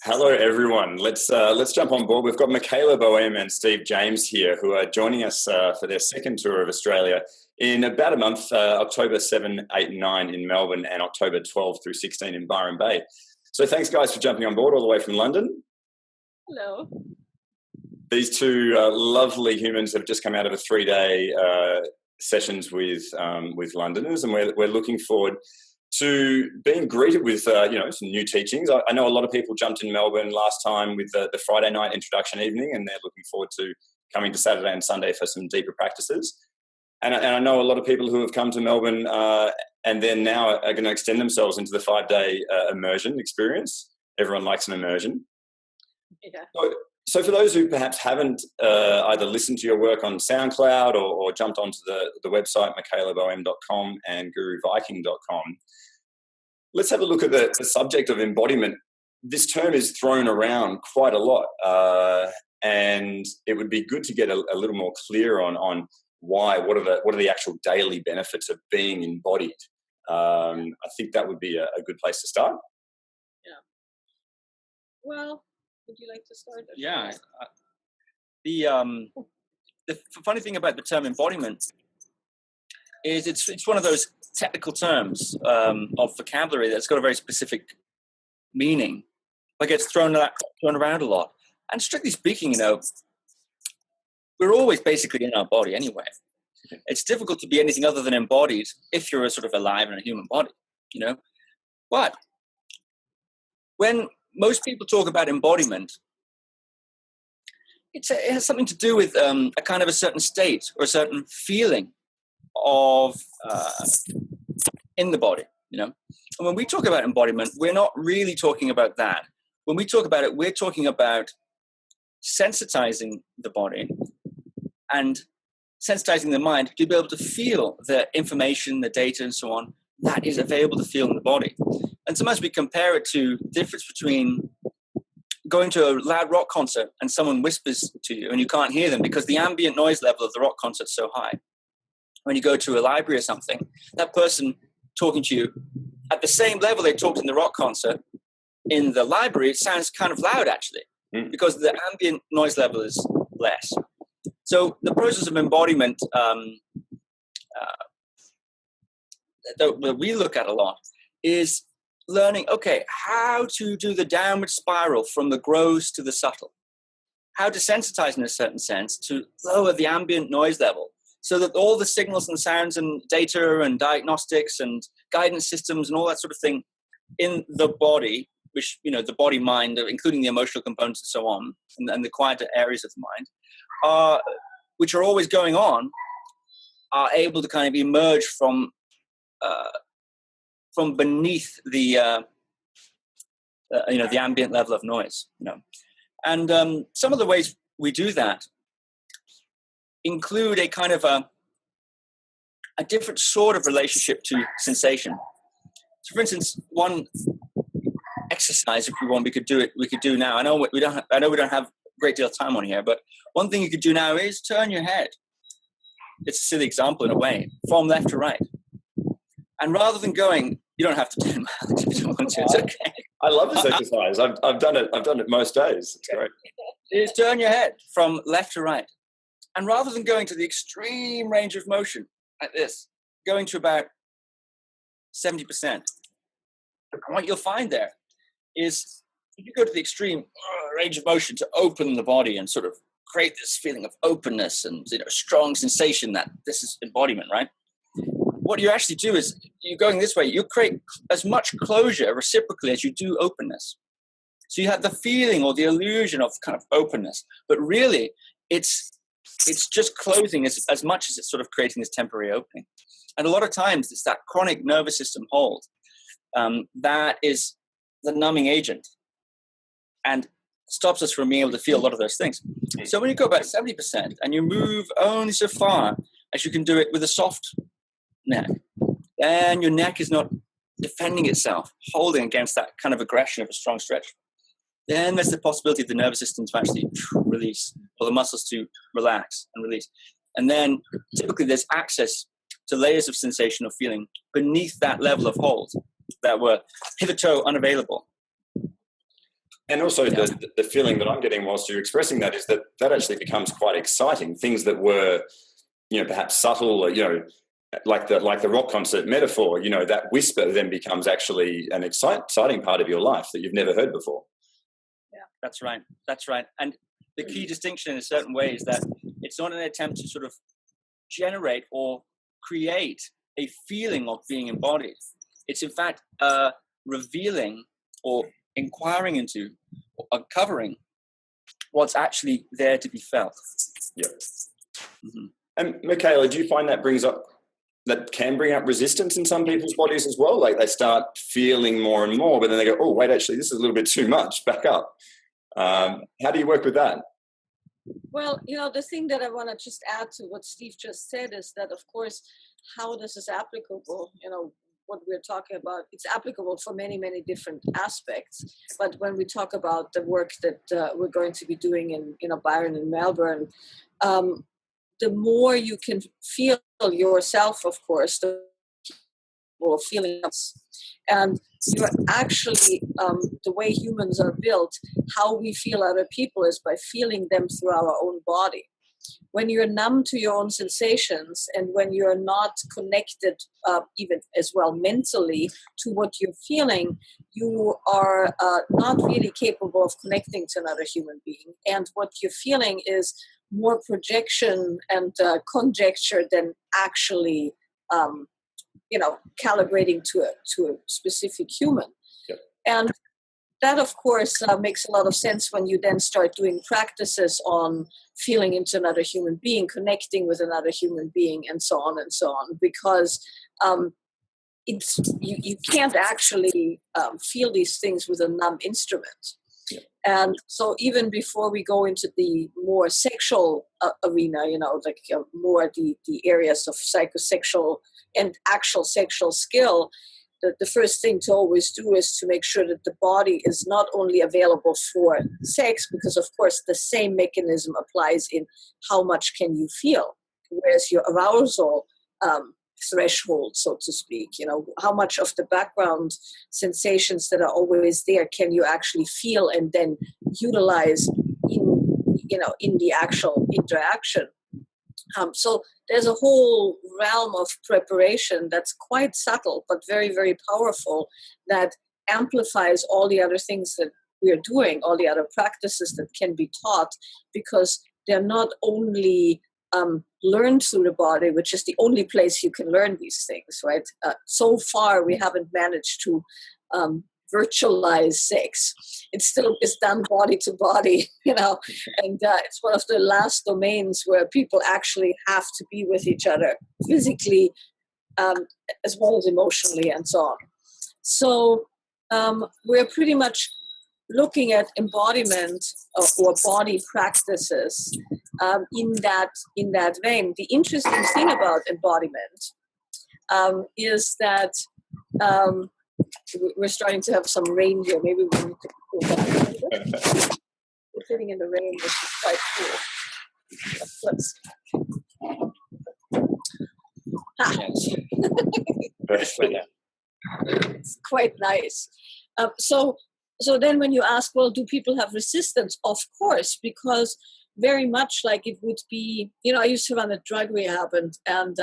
Hello, everyone. Let's jump on board. We've got Michaela Boehm and Steve James here, who are joining us for their second tour of Australia in about a month, October 7, 8 and 9 in Melbourne and October 12 through 16 in Byron Bay. So thanks, guys, for jumping on board all the way from London. Hello. These two lovely humans have just come out of a 3-day sessions with Londoners, and we're looking forward to being greeted with some new teachings. I know a lot of people jumped in Melbourne last time with the Friday night introduction evening, and they're looking forward to coming to Saturday and Sunday for some deeper practices. And I know a lot of people who have come to Melbourne and then now are going to extend themselves into the 5-day immersion experience. Everyone likes an immersion. Yeah. So for those who perhaps haven't either listened to your work on SoundCloud or jumped onto the website michaelaboehm.com and guruviking.com, let's have a look at the subject of embodiment. This term is thrown around quite a lot, and it would be good to get a little more clear on why. What are the actual daily benefits of being embodied? I think that would be a good place to start. Yeah. Well, would you like to start? Yeah. The funny thing about the term embodiment is it's one of those technical terms of vocabulary that's got a very specific meaning, but gets thrown around a lot. And strictly speaking, we're always basically in our body anyway. It's difficult to be anything other than embodied if you're sort of alive in a human body, But when most people talk about embodiment, it has something to do with a kind of a certain state or a certain feeling of in the body, And when we talk about embodiment, we're not really talking about that. When we talk about it, we're talking about sensitizing the body and sensitizing the mind to be able to feel the information, the data, and so on that is available to feel in the body. And sometimes we compare it to the difference between going to a loud rock concert and someone whispers to you and you can't hear them because the ambient noise level of the rock concert is so high. When you go to a library or something, that person talking to you at the same level they talked in the rock concert, in the library, it sounds kind of loud actually, because the ambient noise level is less. So the process of embodiment that we look at a lot is learning, how to do the downward spiral from the gross to the subtle. How to sensitize in a certain sense to lower the ambient noise level so that all the signals and sounds and data and diagnostics and guidance systems and all that sort of thing in the body, which, the body mind, including the emotional components and so on, and the quieter areas of the mind, which are always going on, are able to kind of emerge from beneath the the ambient level of noise, and some of the ways we do that include a kind of a different sort of relationship to sensation. So, for instance, one exercise, if we want, we could do now. I know we don't have a great deal of time on here, but one thing you could do now is turn your head. It's a silly example in a way, from left to right. And rather than going, you don't have to turn if you don't want to. It's okay. I love this exercise. I've done it most days. It's great. Is turn your head from left to right, and rather than going to the extreme range of motion like this, going to about 70%. What you'll find there is if you go to the extreme range of motion to open the body and sort of create this feeling of openness and strong sensation that this is embodiment, right? What you actually do is you're going this way, you create as much closure reciprocally as you do openness. So you have the feeling or the illusion of kind of openness, but really it's just closing as much as it's sort of creating this temporary opening. And a lot of times it's that chronic nervous system hold that is the numbing agent and stops us from being able to feel a lot of those things. So when you go about 70% and you move only so far as you can do it with a soft neck, and your neck is not defending itself, holding against that kind of aggression of a strong stretch, then there's the possibility of the nervous system to actually release, or the muscles to relax and release. And then typically there's access to layers of sensation or feeling beneath that level of hold that were hitherto unavailable. And also the feeling that I'm getting whilst you're expressing that is that actually becomes quite exciting. Things that were, perhaps subtle, or, like the rock concert metaphor, that whisper then becomes actually an exciting part of your life that you've never heard before. Yeah, that's right. That's right. And the key distinction in a certain way is that it's not an attempt to sort of generate or create a feeling of being embodied. It's in fact revealing or inquiring into or uncovering what's actually there to be felt. Yeah. Mm-hmm. And Michaela, do you find that can bring up resistance in some people's bodies as well? Like they start feeling more and more, but then they go, oh, wait, actually, this is a little bit too much, back up. How do you work with that? Well, the thing that I want to just add to what Steve just said is that, of course, how this is applicable, what we're talking about, it's applicable for many, many different aspects. But when we talk about the work that we're going to be doing in Byron and Melbourne, the more you can feel yourself, of course, the more feelings. And you're actually, the way humans are built, how we feel other people is by feeling them through our own body. When you're numb to your own sensations and when you're not connected, even as well mentally, to what you're feeling, you are not really capable of connecting to another human being. And what you're feeling is more projection and conjecture than actually, calibrating to a specific human. Yep. And that, of course, makes a lot of sense when you then start doing practices on feeling into another human being, connecting with another human being, and so on, because it's you can't actually feel these things with a numb instrument. Yeah. And so even before we go into the more sexual arena, more the areas of psychosexual and actual sexual skill, the first thing to always do is to make sure that the body is not only available for sex, because of course the same mechanism applies in how much can you feel, whereas your arousal threshold, so to speak, how much of the background sensations that are always there can you actually feel and then utilize in the actual interaction. So there's a whole realm of preparation that's quite subtle, but very, very powerful, that amplifies all the other things that we're doing, all the other practices that can be taught, because they're not only learned through the body, which is the only place you can learn these things, right? So far, we haven't managed to virtualize sex. It still is done body to body, and it's one of the last domains where people actually have to be with each other physically, as well as emotionally, and so on. So we're pretty much looking at embodiment or body practices in that vein. The interesting thing about embodiment is that we're starting to have some rain here. Maybe we need to cool down. We're sitting in the rain, which is quite cool. It's quite nice. So then when you ask, well, do people have resistance? Of course, because very much like it would be, I used to run a drug rehab, and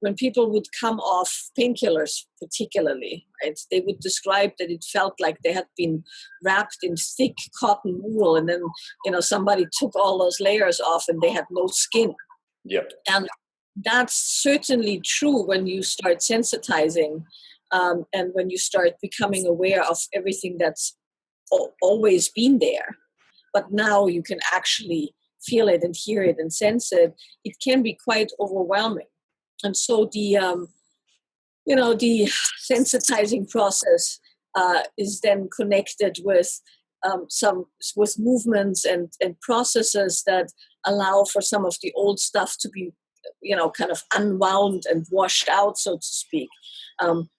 when people would come off painkillers particularly, right, they would describe that it felt like they had been wrapped in thick cotton wool, and then, somebody took all those layers off and they had no skin. Yep. And that's certainly true when you start sensitizing and when you start becoming aware of everything that's always been there, but now you can actually feel it and hear it and sense it. It can be quite overwhelming. And so the sensitizing process is then connected with with movements and processes that allow for some of the old stuff to be, kind of unwound and washed out, so to speak.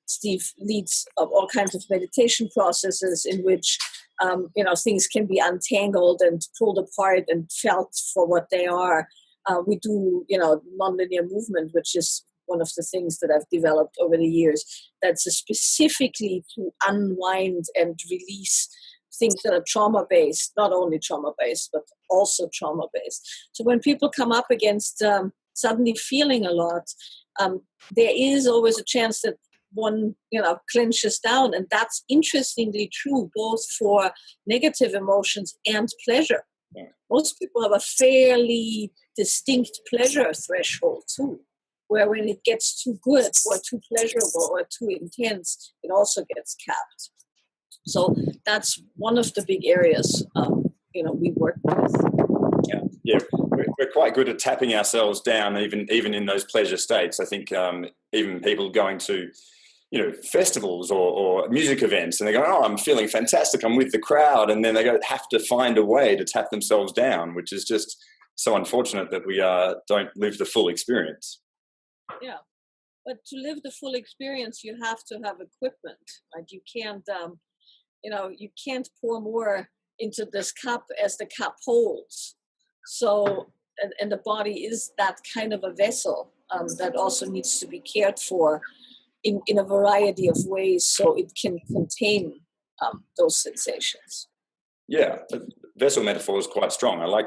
Steve leads all kinds of meditation processes in which, things can be untangled and pulled apart and felt for what they are. We do, nonlinear movement, which is one of the things that I've developed over the years, that's specifically to unwind and release things that are trauma-based, not only trauma-based, but also trauma-based. So when people come up against suddenly feeling a lot, there is always a chance that one, clenches down. And that's interestingly true both for negative emotions and pleasure. Yeah. Most people have a fairly distinct pleasure threshold too, where when it gets too good or too pleasurable or too intense, it also gets capped. So that's one of the big areas, we work with. Yeah. We're quite good at tapping ourselves down, even in those pleasure states. I think even people going to, festivals or music events, and they go, "Oh, I'm feeling fantastic. I'm with the crowd," and then they have to find a way to tap themselves down, which is just so unfortunate that we don't live the full experience. Yeah, but to live the full experience, you have to have equipment. Like you can't, you can't pour more into this cup as the cup holds. So, and the body is that kind of a vessel that also needs to be cared for in a variety of ways so it can contain those sensations. Yeah, the vessel metaphor is quite strong. I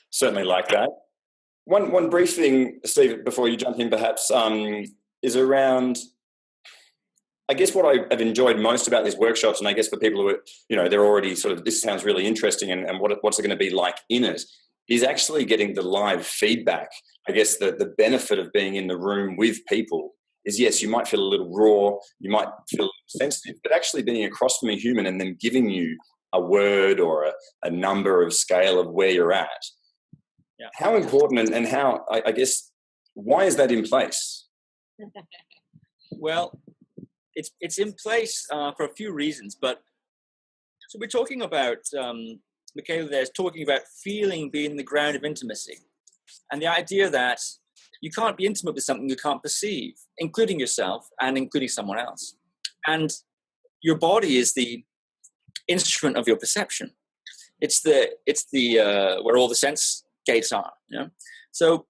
certainly like that. One brief thing, Steve, before you jump in perhaps, is around, I guess what I've enjoyed most about these workshops, and I guess for people who are, they're already sort of, this sounds really interesting and what's it going to be like in it, is actually getting the live feedback. I guess the benefit of being in the room with people is, yes, you might feel a little raw, you might feel sensitive, but actually being across from a human and then giving you a word or a number of scale of where you're at. Yeah. How important and how, I guess, why is that in place? Well, it's in place for a few reasons, but so we're talking about, Michaela there is talking about feeling being the ground of intimacy, and the idea that you can't be intimate with something you can't perceive, including yourself and including someone else. And your body is the instrument of your perception. It's the where all the sense gates are. So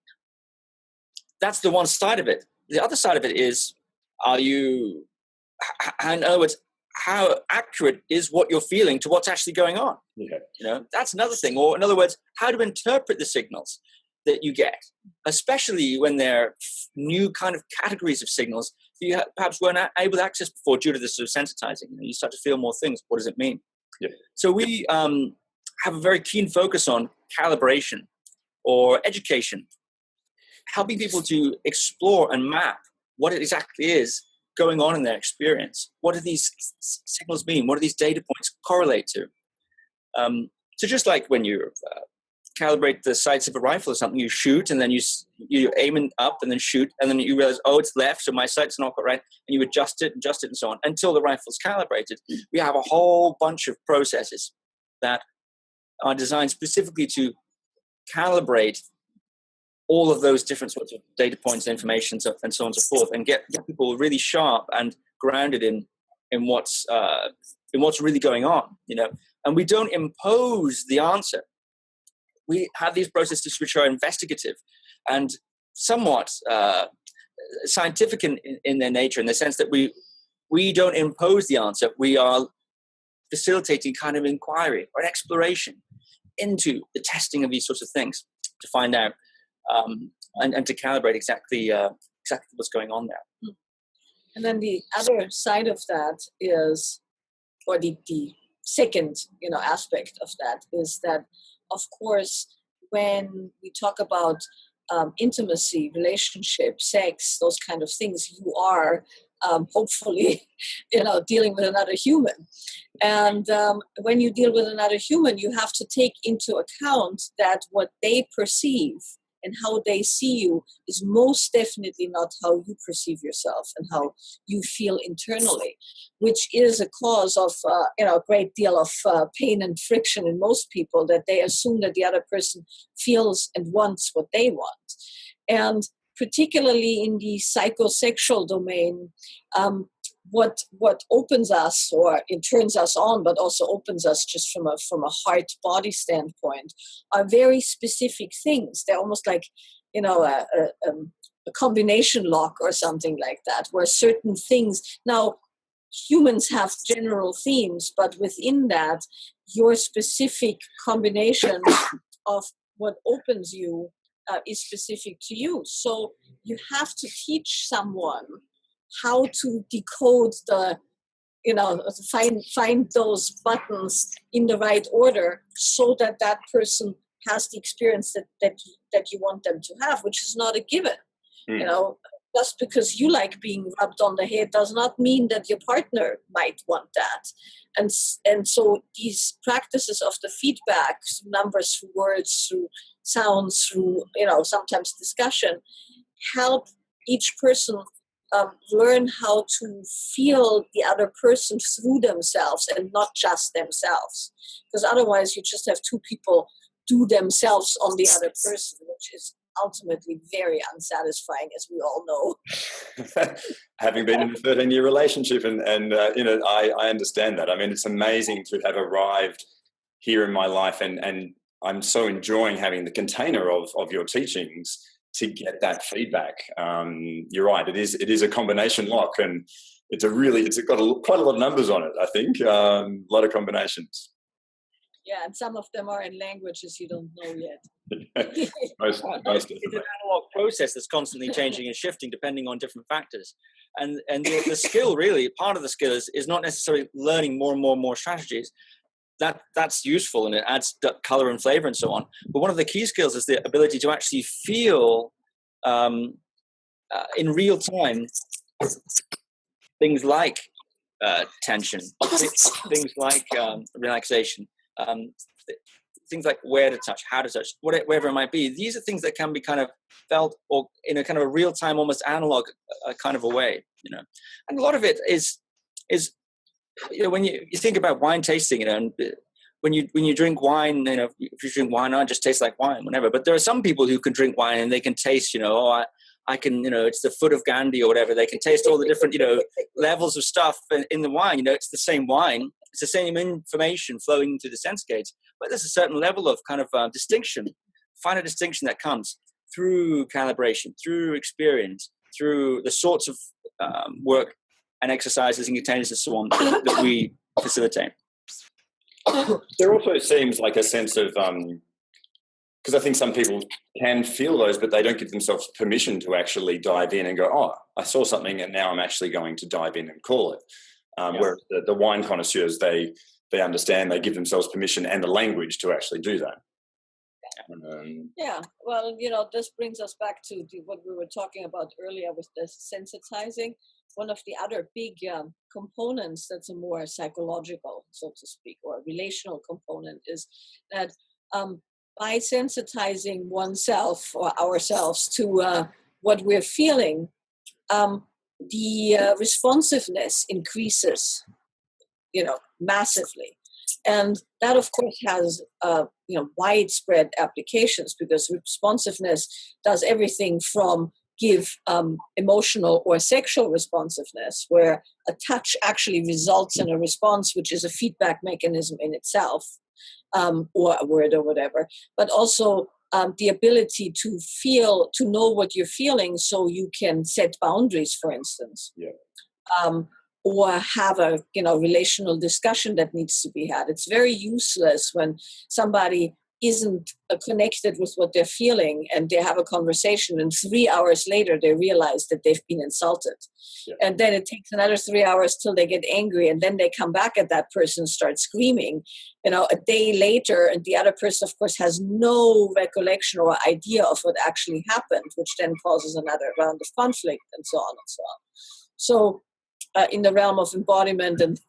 that's the one side of it. The other side of it is, in other words, how accurate is what you're feeling to what's actually going on? Yeah. That's another thing. Or in other words, how to interpret the signals that you get, especially when they're new kind of categories of signals that you perhaps weren't able to access before due to this sort of sensitizing. You start to feel more things. What does it mean? Yeah. So we have a very keen focus on calibration or education, helping people to explore and map what it exactly is going on in their experience. What do these signals mean? What do these data points correlate to? So just like when you calibrate the sights of a rifle or something, you shoot and then you aim it up and then shoot, and then you realize, oh, it's left, so my sight's not quite right, and you adjust it and so on until the rifle's calibrated. We have a whole bunch of processes that are designed specifically to calibrate all of those different sorts of data points and information and so on and so forth, and get people really sharp and grounded in what's really going on, And we don't impose the answer. We have these processes which are investigative and somewhat scientific in their nature, in the sense that we don't impose the answer. We are facilitating kind of inquiry or exploration into the testing of these sorts of things to find out and to calibrate exactly what's going on there. And then the other side of that is, or the second aspect of that is that, of course, when we talk about intimacy, relationship, sex, those kind of things, you are hopefully, dealing with another human. And when you deal with another human, you have to take into account that what they perceive and how they see you is most definitely not how you perceive yourself and how you feel internally, which is a cause of a great deal of pain and friction in most people, that they assume that the other person feels and wants what they want. And particularly in the psychosexual domain, what opens us, or it turns us on, but also opens us just from a heart-body standpoint, are very specific things. They're almost like, a combination lock or something like that, where certain things. Now, humans have general themes, but within that, your specific combination of what opens you is specific to you. So you have to teach someone how to decode the, find those buttons in the right order, so that that person has the experience that you want them to have, which is not a given. Just because you like being rubbed on the head does not mean that your partner might want that. And so these practices of the feedback, through numbers, through words, through sounds, through, sometimes discussion, help each person learn how to feel the other person through themselves and not just themselves. Because otherwise you just have two people do themselves on the other person, which is ultimately very unsatisfying, as we all know. Having been in a 13-year relationship, and I understand that. I mean, it's amazing to have arrived here in my life, and I'm so enjoying having the container of your teachings to get that feedback. You're right. It is a combination lock, and it's got quite a lot of numbers on it. I think a lot of combinations. Yeah, and some of them are in languages you don't know yet. most it's an analog process that's constantly changing and shifting depending on different factors. And the skill, really, part of the skill is not necessarily learning more and more strategies. That's useful, and it adds color and flavor and so on. But one of the key skills is the ability to actually feel in real time things like tension, things like relaxation, things like where to touch, how to touch, whatever it might be. These are things that can be kind of felt or in a kind of a real time, almost analog kind of a way, And a lot of it is when you think about wine tasting, and when you drink wine, if you drink wine, it just tastes like wine, whatever. But there are some people who can drink wine and they can taste, I can, it's the foot of Gandhi or whatever. They can taste all the different, levels of stuff in the wine. It's the same wine. It's the same information flowing through the sense gates. But there's a certain level of kind of distinction, finer distinction that comes through calibration, through experience, through the sorts of work and exercises and containers and so on that we facilitate. There also seems like a sense of, because I think some people can feel those, but they don't give themselves permission to actually dive in and go, oh, I saw something and now I'm actually going to dive in and call it. Whereas the wine connoisseurs, they understand, they give themselves permission and the language to actually do that. Well, this brings us back to what we were talking about earlier with the sensitizing. One of the other big components that's a more psychological, so to speak, or relational component is that by sensitizing oneself or ourselves to what we're feeling, the responsiveness increases, massively. And that, of course, has, widespread applications, because responsiveness does everything from give emotional or sexual responsiveness, where a touch actually results in a response, which is a feedback mechanism in itself, or a word or whatever, but also the ability to feel, to know what you're feeling so you can set boundaries, for instance. Or have a relational discussion that needs to be had. It's very useless when somebody isn't connected with what they're feeling and they have a conversation and 3 hours later they realize that they've been insulted. And then it takes another 3 hours till they get angry, and then they come back at that person and start screaming. A day later, and the other person, of course, has no recollection or idea of what actually happened, which then causes another round of conflict and so on and so on. So in the realm of embodiment and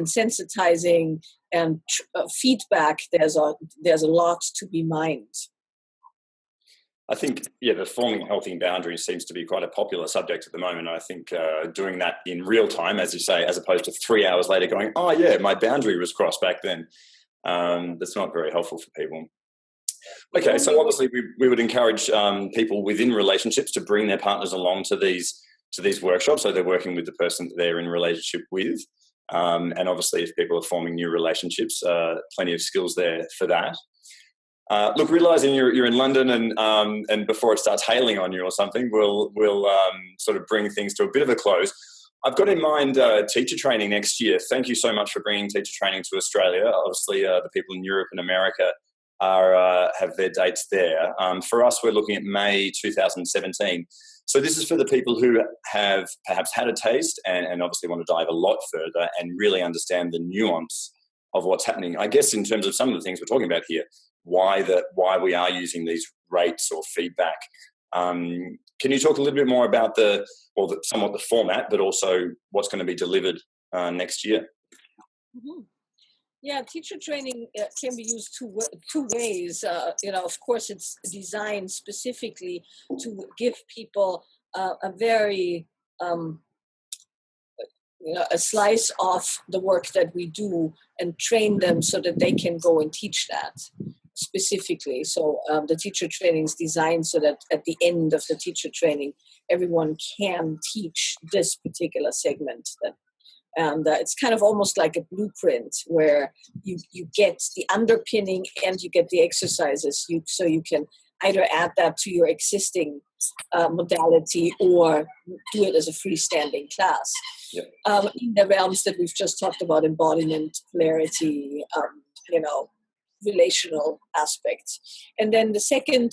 sensitizing and feedback, there's a lot to be mined. I think, the forming healthy boundaries seems to be quite a popular subject at the moment. I think doing that in real time, as you say, as opposed to 3 hours later going, oh yeah, my boundary was crossed back then. That's not very helpful for people. Okay, so obviously we would encourage people within relationships to bring their partners along to these workshops, so they're working with the person that they're in relationship with. And obviously, if people are forming new relationships, plenty of skills there for that. Look, realising you're in London, and before it starts hailing on you or something, we'll sort of bring things to a bit of a close. I've got in mind teacher training next year. Thank you so much for bringing teacher training to Australia. Obviously, the people in Europe and America have their dates there. For us, we're looking at May 2017. So this is for the people who have perhaps had a taste and obviously want to dive a lot further and really understand the nuance of what's happening. I guess in terms of some of the things we're talking about here, why we are using these rates or feedback. Can you talk a little bit more about somewhat the format, but also what's going to be delivered next year? Mm-hmm. Yeah, teacher training can be used two ways. Of course, it's designed specifically to give people a very a slice of the work that we do and train them so that they can go and teach that specifically. So the teacher training is designed so that at the end of the teacher training, everyone can teach this particular segment. And it's kind of almost like a blueprint where you get the underpinning and you get the exercises. So you can either add that to your existing modality or do it as a freestanding class. Yep. In the realms that we've just talked about, embodiment, polarity, relational aspects. And then the second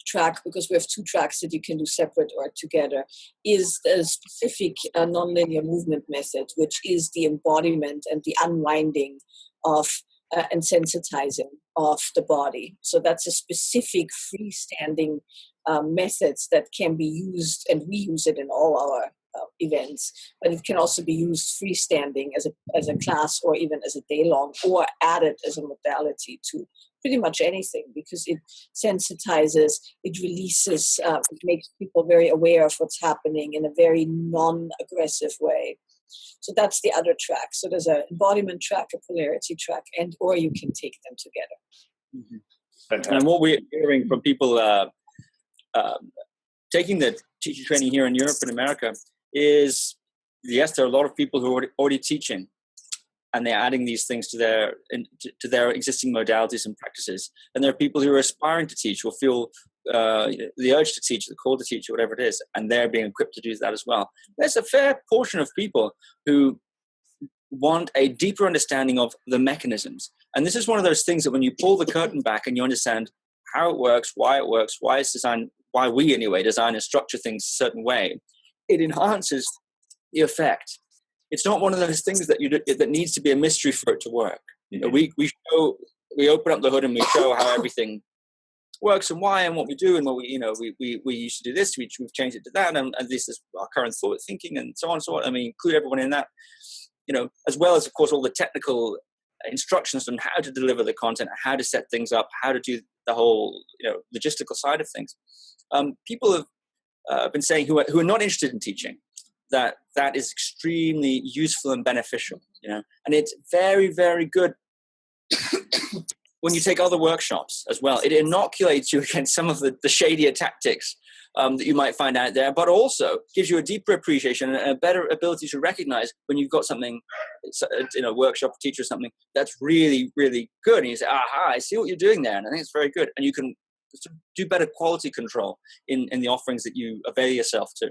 track, because we have two tracks that you can do separate or together, is the specific nonlinear movement method, which is the embodiment and the unwinding of and sensitizing of the body. So that's a specific freestanding methods that can be used, and we use it in all our events, but it can also be used freestanding as a class or even as a day long, or added as a modality to pretty much anything, because it sensitizes, it releases, it makes people very aware of what's happening in a very non-aggressive way. So that's the other track. So there's an embodiment track, a polarity track, or you can take them together. Mm-hmm. And what we're hearing from people taking the teacher training here in Europe and America is, yes, there are a lot of people who are already teaching, and they're adding these things to their existing modalities and practices. And there are people who are aspiring to teach, or feel the urge to teach, the call to teach, or whatever it is, and they're being equipped to do that as well. There's a fair portion of people who want a deeper understanding of the mechanisms. And this is one of those things that when you pull the curtain back and you understand how it works, why it's designed, why we anyway design and structure things a certain way, it enhances the effect. It's not one of those things that needs to be a mystery for it to work. Mm-hmm. We open up the hood and we show how everything works and why and what we do, and what we used to do this, we've changed it to that, and this is our current thought thinking, and so on and so on. I mean, include everyone in that, as well as of course all the technical instructions on how to deliver the content, how to set things up, how to do the whole logistical side of things. People have been saying who are not interested in teaching, that is extremely useful and beneficial, and it's very, very good when you take other workshops as well. It inoculates you against some of the shadier tactics that you might find out there, but also gives you a deeper appreciation and a better ability to recognize when you've got something, a workshop, teacher or something that's really, really good, and you say, aha, I see what you're doing there, and I think it's very good, and you can do better quality control in the offerings that you avail yourself to.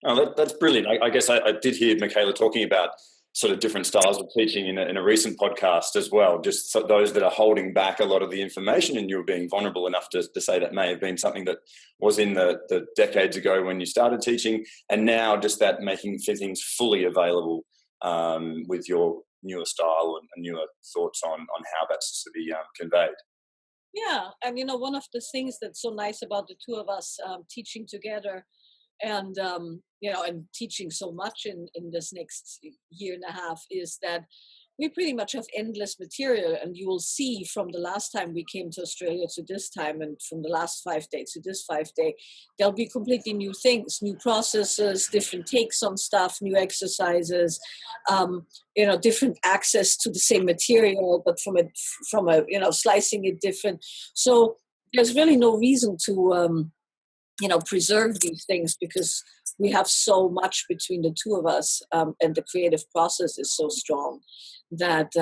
Oh, that's brilliant. I guess I did hear Michaela talking about sort of different styles of teaching in a recent podcast as well, just so those that are holding back a lot of the information, and you're being vulnerable enough to say that may have been something that was in the decades ago when you started teaching, and now just that making things fully available with your newer style and newer thoughts on how that's to be conveyed. Yeah, and one of the things that's so nice about the two of us teaching together and and teaching so much in this next year and a half is that we pretty much have endless material, and you will see from the last time we came to Australia to this time, and from the last 5 days to this 5 day, there'll be completely new things, new processes, different takes on stuff, new exercises, different access to the same material, but from a slicing it different. So there's really no reason to preserve these things, because we have so much between the two of us, and the creative process is so strong that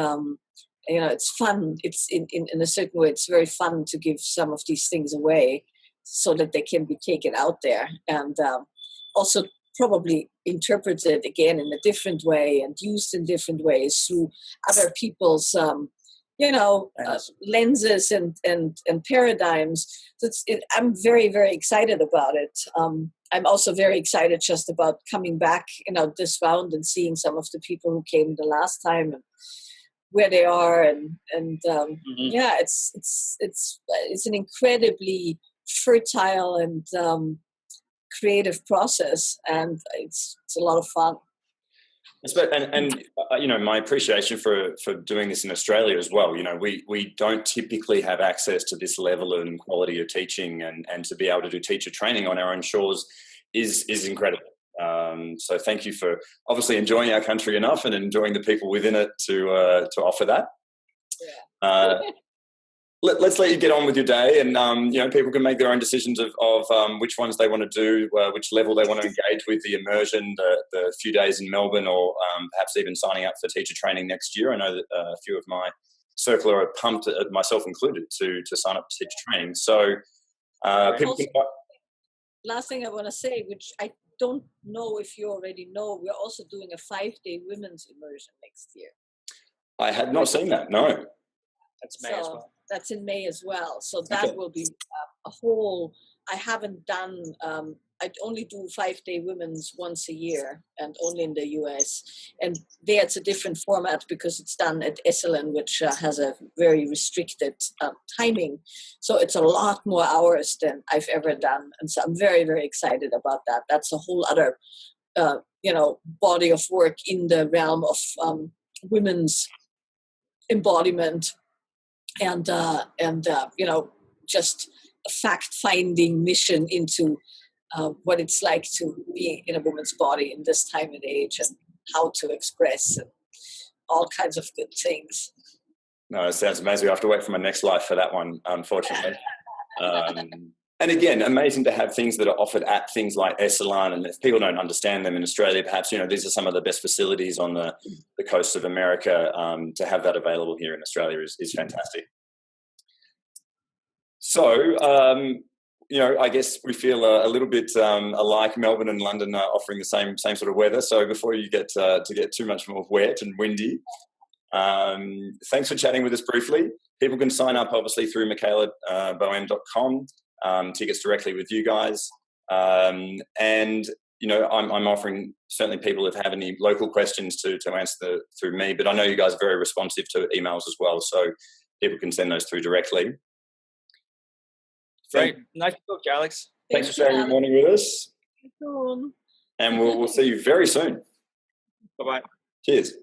it's fun. It's in a certain way, it's very fun to give some of these things away so that they can be taken out there, and also probably interpreted again in a different way and used in different ways through other people's lenses and paradigms. So I'm very, very excited about it. I'm also very excited just about coming back, this round and seeing some of the people who came the last time and where they are, yeah, it's an incredibly fertile and creative process, and it's a lot of fun. And my appreciation for doing this in Australia as well. We don't typically have access to this level and quality of teaching, and to be able to do teacher training on our own shores is incredible. So thank you for obviously enjoying our country enough and enjoying the people within it to offer that. Yeah. Let's let you get on with your day, and people can make their own decisions of which ones they want to do, which level they want to engage with, the immersion, the few days in Melbourne, or perhaps even signing up for teacher training next year. I know that a few of my circle are pumped, myself included, to sign up to teacher training. So people can... Last thing I want to say, which I don't know if you already know, we're also doing a 5-day women's immersion next year. I had not seen that, no. That's May as well. That's in May as well. So that will be a whole, I haven't done, I only do 5-day women's once a year, and only in the US. And there it's a different format because it's done at Esselen, which has a very restricted timing. So it's a lot more hours than I've ever done. And so I'm very, very excited about that. That's a whole other, body of work in the realm of women's embodiment and just a fact-finding mission into what it's like to be in a woman's body in this time and age, and how to express, and all kinds of good things. No, it sounds amazing. I have to wait for my next life for that one, unfortunately. And again, amazing to have things that are offered at things like Esselen, and if people don't understand them in Australia, perhaps, these are some of the best facilities on the coast of America. To have that available here in Australia is fantastic. So, I guess we feel a little bit alike. Melbourne and London are offering the same sort of weather. So before you get to get too much more wet and windy, thanks for chatting with us briefly. People can sign up obviously through michaelaboehm.com. Tickets directly with you guys. I'm offering certainly people if have any local questions to answer through me, but I know you guys are very responsive to emails as well, so people can send those through directly. Great. Nice to talk to you, Alex. Thanks for sharing your morning with us. See you soon. And we'll see you very soon. Bye-bye. Cheers.